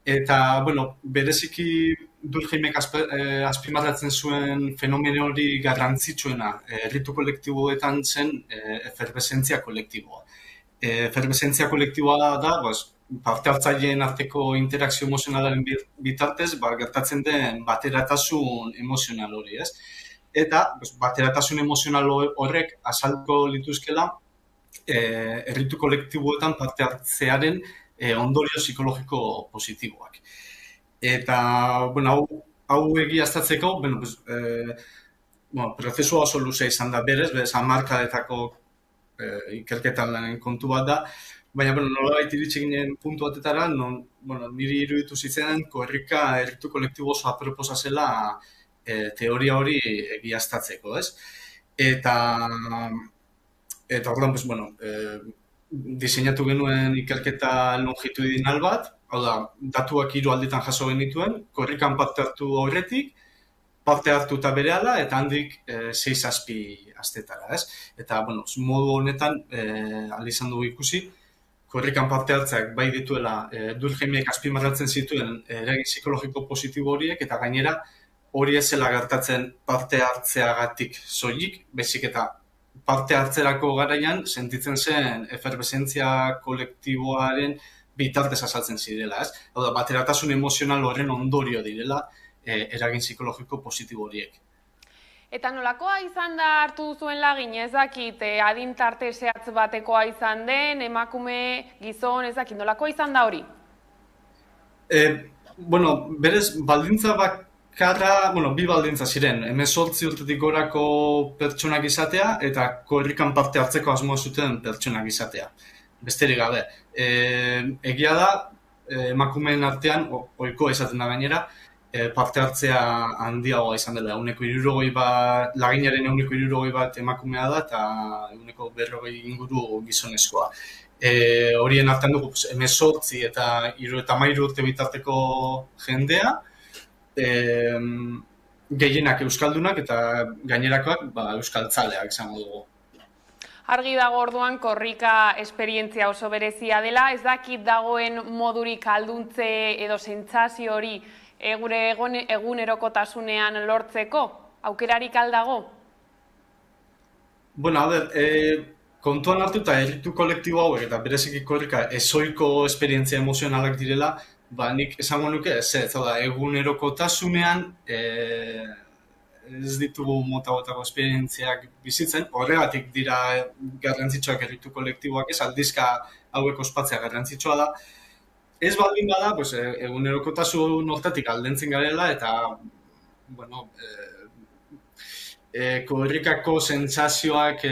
Eta, bereziki Durkheimek azpimarratzen zuen fenomeno hori garrantzitsuena erritu kolektiboetan zen eferbesentzia kolektiboa. Eferbesentzia kolektiboa da, parte hartzaileen arteko interakzio emozionalaren bitartez, gertatzen den bateratasun emozional hori, ez? Eta bateratasun emozional horrek azalduko lituzkela erritu kolektiboetan parte hartzearen ondorio psikologiko positiboak. Eta, hau egiaztatzeko, prozesua oso luzea izan da berez hamarkadetako ikerketan kontu bat da, baina nolabait iritsi ginen puntu batetara, niri iruditu zitzen korrika erritu kolektibo oso aproposa zela teoria hori egiaztatzeko, ez? Eta orduan, diseinatu genuen ikerketa longitudinal bat, hau da, datuak 3 alditan jaso genituen, korrikan parte hartu aurretik, parte hartu eta berehala, eta handik 6-7 astetara, ez? Eta, modu honetan, izan dugu ikusi, korrikan parte hartzeak bai dituela, Durkheimiek azpimarratzen zituen eragin psikologiko positibo horiek, eta gainera, hori ez zela gertatzen parte hartzeagatik soilik, baizik eta parte hartzerako garaian sentitzen zen eferbesentzia kolektiboaren bitartez azaltzen zirela, ez? Hau da, bateratasun emozional horren ondorio direla eragin psikologiko positibo horiek. Eta nolakoa izan da hartu duzuen lagin, ez dakit, adin tarte zehatz batekoa izan den, emakume, gizon, ez dakit, nolakoa izan da hori? Berez, baldintza bakarra, bi baldintza ziren, 18 urtetik gorako pertsonak izatea eta korrikan parte hartzeko asmoa zuten pertsonak izatea. Besterik gabe. Egia da, emakumeen artean, ohikoa izaten da gainera, parte hartzea handiagoa izan dela. Laginaren 160 emakumea da eta 140 inguru gizonezkoa. Horien artean dugu 18 eta 13 urte bitarteko jendea, gehienak euskaldunak eta gainerakoak euskaltzaleak izango dugu. Argi dago orduan korrika esperientzia oso berezia dela, ez dakit dagoen modurik alduntze edo sentsazio hori gure egunerokotasunean lortzeko, aukerarik aldago? Kontuan hartuta erritu kolektibo hauek eta bereziki korrika ezoiko esperientzia emozionalak direla, nik esango nuke ez, egunerokotasunean ez ditugu mota-botako esperientziak bizitzen, horregatik dira garrantzitsuak erritu kolektiboak ez, aldizka hauek ospatzea garrantzitsua da. Ez baldin bada, egunerokotasun hortatik aldentzen garela eta, korrikako sentsazioak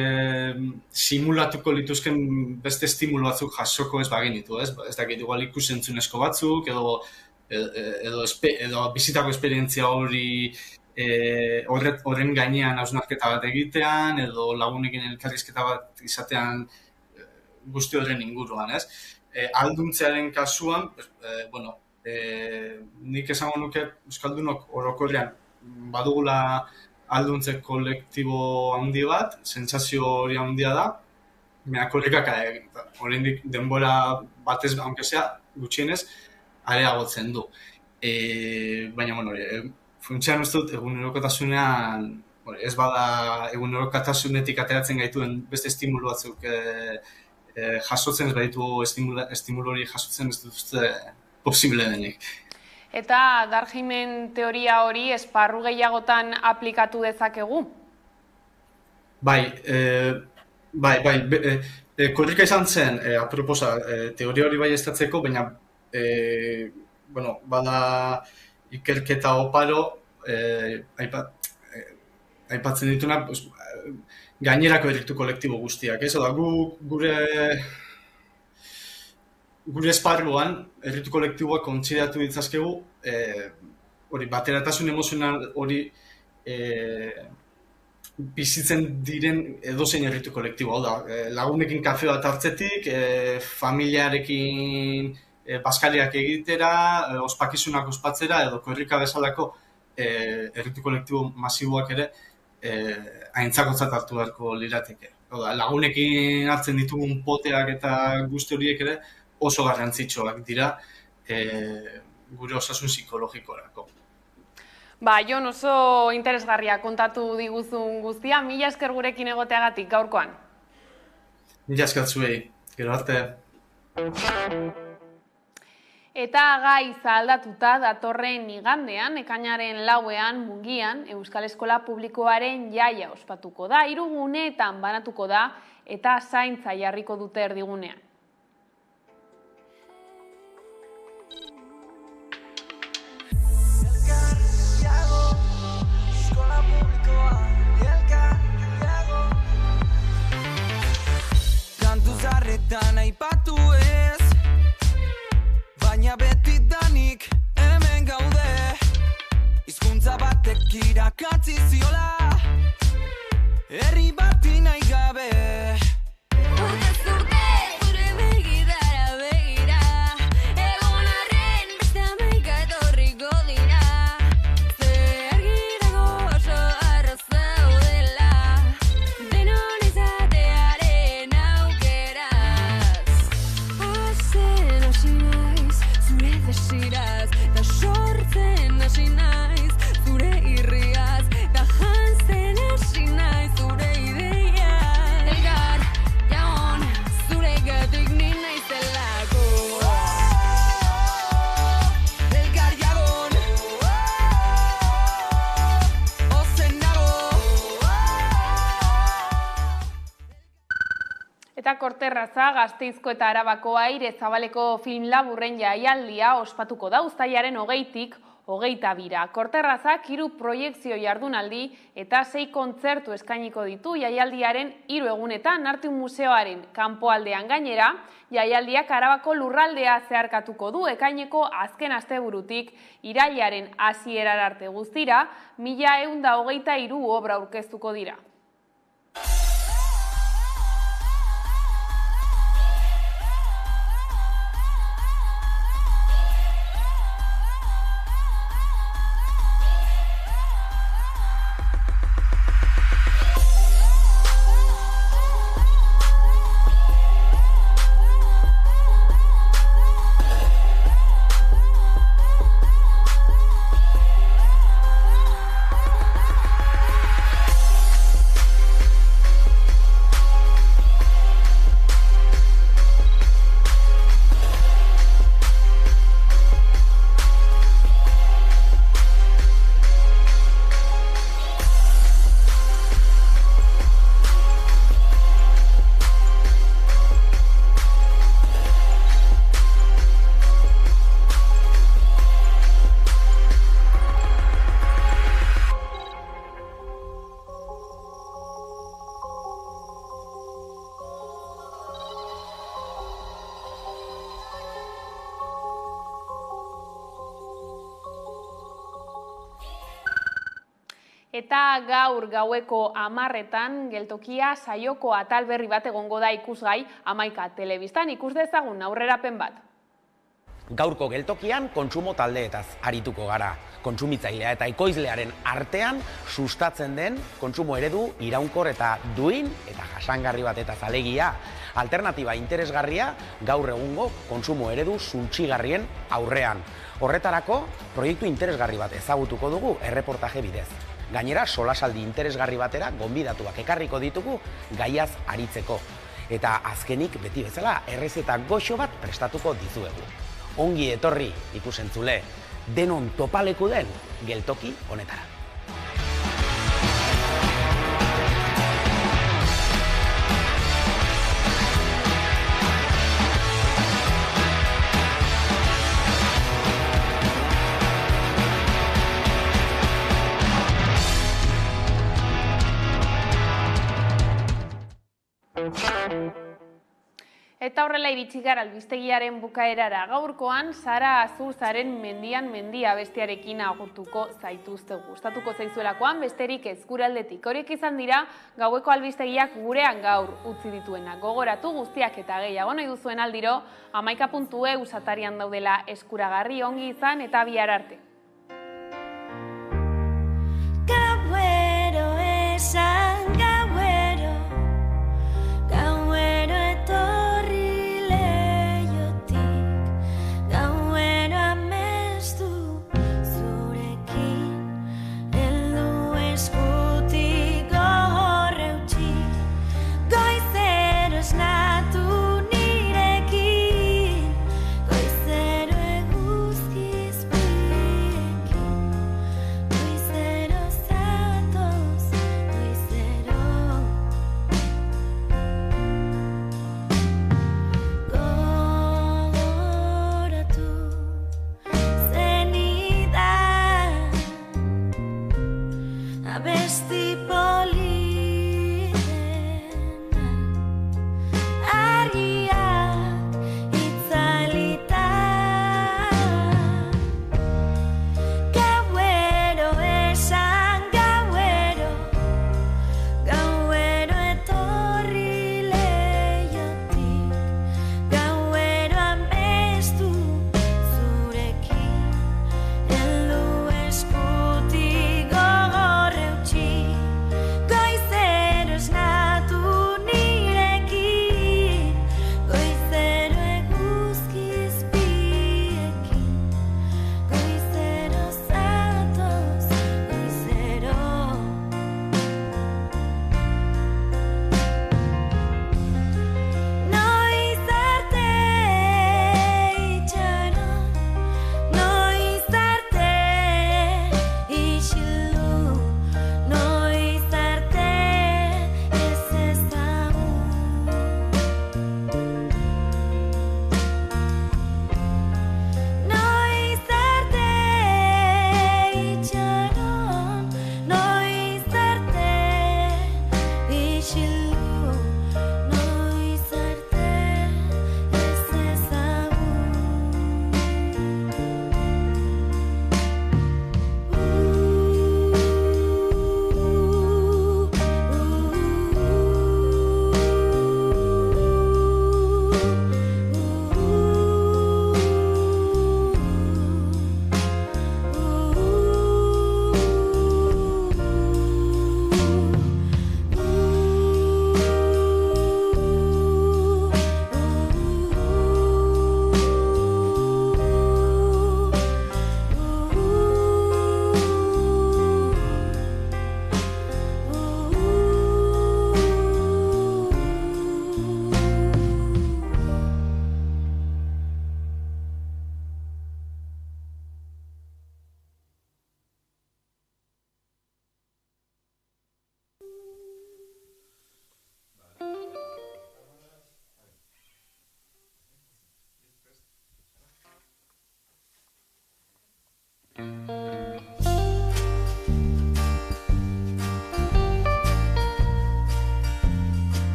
simulatuko lituzken beste estimulu batzuk jasoko ez bagenitu, ez? Ez dakit, igual ikusentzunezko batzuk, edo bizitako esperientzia hori horren gainean hausnarketa bat egitean, edo lagunekin elkarrizketa bat izatean guzti horren inguruan, ez? Alduntzearen kasuan, nik esango nuke euskaldunok orokorrean badugula alduntze kolektibo handi bat, sentsazio hori handia da, korrikak oraindik denbora batez, aunque sea, gutxienez, areagotzen du. Baina, funtsian uste dut, egunerokotasunean, ez bada egunerokotasunetik ateratzen gaituen beste estimulu batzuk jasotzen, ez baditu estimulu hori jasotzen ez dut posible denik. Eta Durkheimien teoria hori esparru gehiagotan aplikatu dezakegu? Bai, korrika izan zen, aproposa, teoria hori bai estatzeko, baina, bada ikerketa oparo, aipatzen dituna, gainerako erritu kolektibo guztiak, ez? Oda, gure esparruan, erritu kolektiboak kontsidatu ditzazkegu, bateratasun emozional hori bizitzen diren edozein erritu kolektibo. Hau da, lagunekin kafe bat hartzetik, familiarekin bazkariak egitera, ospakizunak ospatzera, edo korrika bezalako erritu kolektibo masiboak ere aintzakotzat hartu beharko lirateke. Lagunekin hartzen ditugun poteak eta guzti horiek ere oso garrantzitsuak dira gure osasun psikologikorako. Jon, oso interesgarria kontatu diguzun guztia, mila esker gurekin egoteagatik gaurkoan. Mila esker zuei, gero arte. Eta gaiza aldatuta datorren igandean, ekainaren 4ean Mungian, Euskal Eskola Publikoaren jaia ospatuko da, 3 guneetan banatuko da eta zaintza jarriko dute erdigunean. Kantu zarretan aipatu ez, baina beti danik hemen gaude. Hizkuntza batek irakatsi ziola, herri bati nahi gabe. Urtez urte, zure begidara begira, egon arren beste 11 etorriko dira. Ze argi dago oso harro zaudela, denon izatearen aukeraz. Ozen hasi naiz, zure desiraz, da sortzen hasi naiz, zure irriaz, da jantzen hasi naiz, zure ideia. Elgar, jagon, zure gatik ni naizelako. Elgar jagon, ozen nago. Eta Korterraza, Gasteizko eta Arabako Aire Zabaleko film laburren jaialdia ospatuko da uztailaren 20tik 22ra. Korterrazak 3 proiekzio jardunaldi eta 6 kontzertu eskainiko ditu jaialdiaren 3 egunetan. Arteun Museoaren kanpoaldean gainera, jaialdiak Arabako lurraldea zeharkatuko du ekaineko azken asteburutik irailaren hasierara arte guztira, 1123 obra aurkeztuko dira. Eta gaur gaueko 10etan geltokia saioko atal berri bat egongo da ikusgai 11 telebistan. Ikus dezagun aurrerapen bat. Gaurko geltokian kontsumo taldeetaz arituko gara. Kontsumitzailea eta ekoizlearen artean sustatzen den kontsumo eredu iraunkor eta duin eta jasangarri batetaz alegia. Alternatiba interesgarria gaur egungo kontsumo eredu suntsigarrien aurrean. Horretarako proiektu interesgarri bat ezagutuko dugu erreportaje bidez. Gainera, solasaldi interesgarri batera gonbidatuak ekarriko ditugu gaiaz aritzeko. Eta azkenik beti bezala errezeta goxo bat prestatuko dizuegu. Ongi etorri ikusentzule, denon topaleku den geltoki honetara. Eta horrela iritsi gara albistegiaren bukaerara. Gaurkoan, Sara Azuzaren mendian mendia bestiarekin agurtuko zaituzte. Gustatuko zaizuelakoan besterik ez gure aldetik. Horiek izan dira gaueko albistegiak gurean gaur utzi dituenak. Gogoratu guztiak eta gehiago nahi duzuen aldiro 11.eu atarian daudela eskuragarri, ongi izan eta bihar arte. Gauero esan gauero, gauero etorri leiotik, gauero amestu zurekin, heldu eskutik gogorre utzi, goizero esnatu nirekin, goizero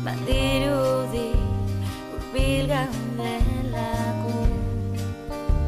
Badira